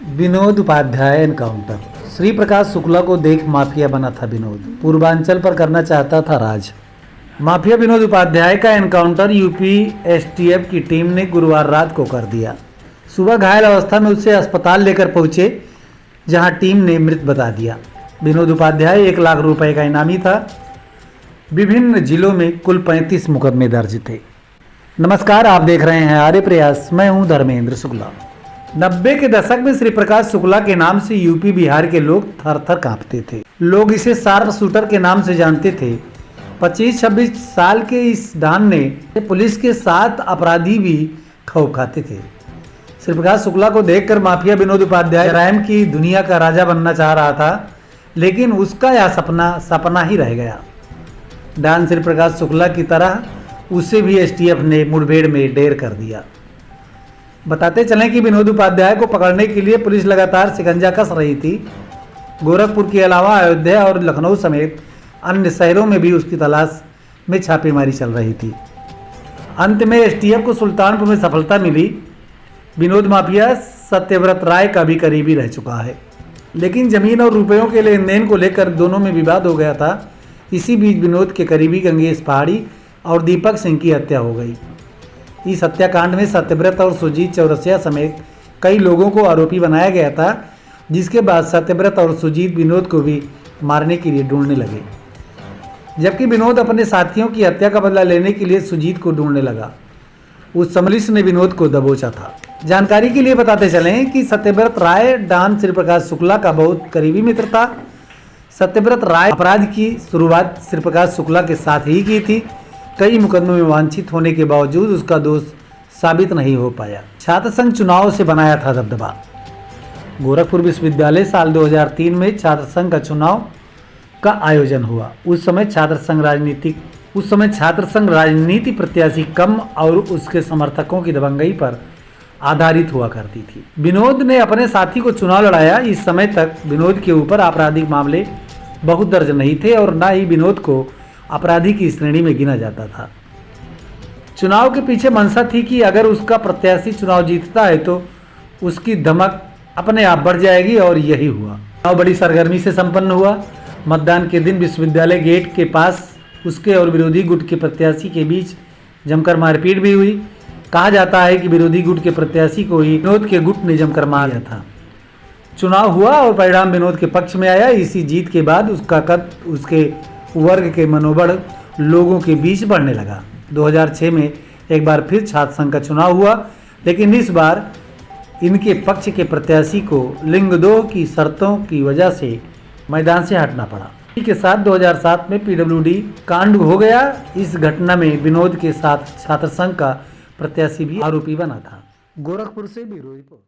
Vinod Upadhyay encounter. Shri Prakash Shukla को देख mafia बना था विनोद, पूर्वांचल पर करना चाहता था राज। माफिया विनोद उपाध्याय का एनकाउंटर यूपी एसटीएफ की टीम ने गुरुवार रात को कर दिया। सुबह घायल अवस्था में उसे अस्पताल लेकर पहुंचे, जहां टीम ने मृत बता दिया। विनोद उपाध्याय 1 लाख रुपए का इनामी था। विभिन्न जिलों में कुल 35 मुकदमे दर्ज थे। नमस्कार, आप देख रहे हैं आर्य प्रयास। मैं हूं धर्मेंद्र शुक्ला। 90 के दशक में श्री प्रकाश शुक्ला के नाम से यूपी बिहार के लोग थर थर कांपते थे। लोग इसे शार्प शूटर के नाम से जानते थे। 25-26 साल के इस डॉन ने पुलिस के साथ अपराधी भी खौफ खाते थे। श्री प्रकाश शुक्ला को देखकर माफिया विनोद उपाध्याय क्राइम की दुनिया का राजा बनना चाह रहा था, लेकिन उसका यह सपना ही रह गया। डॉन श्री प्रकाश शुक्ला की तरह उसे भी एसटीएफ ने मुठभेड़ में ढेर कर दिया। बताते चलें कि विनोद उपाध्याय को पकड़ने के लिए पुलिस लगातार शिकंजा कस रही थी। गोरखपुर के अलावा अयोध्या और लखनऊ समेत अन्य शहरों में भी उसकी तलाश में छापेमारी चल रही थी। अंत में एसटीएफ को सुल्तानपुर में सफलता मिली। विनोद माफिया सत्यव्रत राय का भी करीबी रह चुका है, लेकिन जमीन और रुपयों के लेन देन को लेकर दोनों में विवाद हो गया था। इसी बीच विनोद के करीबी गंगेश पहाड़ी और दीपक सिंह की हत्या हो गई। इस हत्याकांड में सत्यव्रत और सुजीत चौरसिया समेत कई लोगों को आरोपी बनाया गया था, जिसके बाद सत्यव्रत और सुजीत विनोद को भी मारने के लिए ढूंढने लगे, जबकि विनोद अपने साथियों की हत्या का बदला लेने के लिए सुजीत को ढूंढने लगा। उस समलिश ने विनोद को दबोचा था। जानकारी के लिए बताते चलें कि सत्यव्रत राय डॉन श्री प्रकाश शुक्ला का बहुत करीबी मित्र था। सत्यव्रत राय अपराध की शुरुआत श्री प्रकाश शुक्ला के साथ ही की थी। कई मुकदमों में वांछित होने के बावजूद उसका दोष साबित नहीं हो पाया। छात्र संघ चुनाव से बनाया था दबदबा। गोरखपुर विश्वविद्यालय साल 2003 में छात्र संघ का चुनाव का आयोजन हुआ। उस समय छात्र संघ राजनीति प्रत्याशी कम और उसके समर्थकों की दबंगई पर आधारित हुआ करती थी। विनोद ने अपने साथी को चुनाव लड़ाया। इस समय तक विनोद के ऊपर आपराधिक मामले बहुत दर्ज नहीं थे और न ही विनोद को अपराधी की श्रेणी में गिना जाता था। चुनाव के पीछे मंशा थी कि अगर उसका प्रत्याशी चुनाव जीतता है तो उसकी धमक अपने आप बढ़ जाएगी, और यही हुआ। चुनाव बड़ी सरगर्मी से संपन्न हुआ। मतदान के दिन विश्वविद्यालय गेट के पास उसके और विरोधी गुट के प्रत्याशी के बीच जमकर मारपीट भी हुई। कहा जाता है कि विरोधी गुट के प्रत्याशी को ही विनोद के गुट ने जमकर मारा था। चुनाव हुआ और परिणाम विनोद के पक्ष में आया। इसी जीत के बाद उसका कद, उसके वर्ग के मनोबल लोगों के बीच बढ़ने लगा। 2006 में एक बार फिर छात्र संघ का चुनाव हुआ, लेकिन इस बार इनके पक्ष के प्रत्याशी को लिंगदोह की शर्तों की वजह से मैदान से हटना पड़ा। इसी के साथ 2007 में पीडब्ल्यूडी कांड हो गया। इस घटना में विनोद के साथ छात्र संघ का प्रत्याशी भी आरोपी बना था। गोरखपुर से ब्यूरो रिपोर्ट।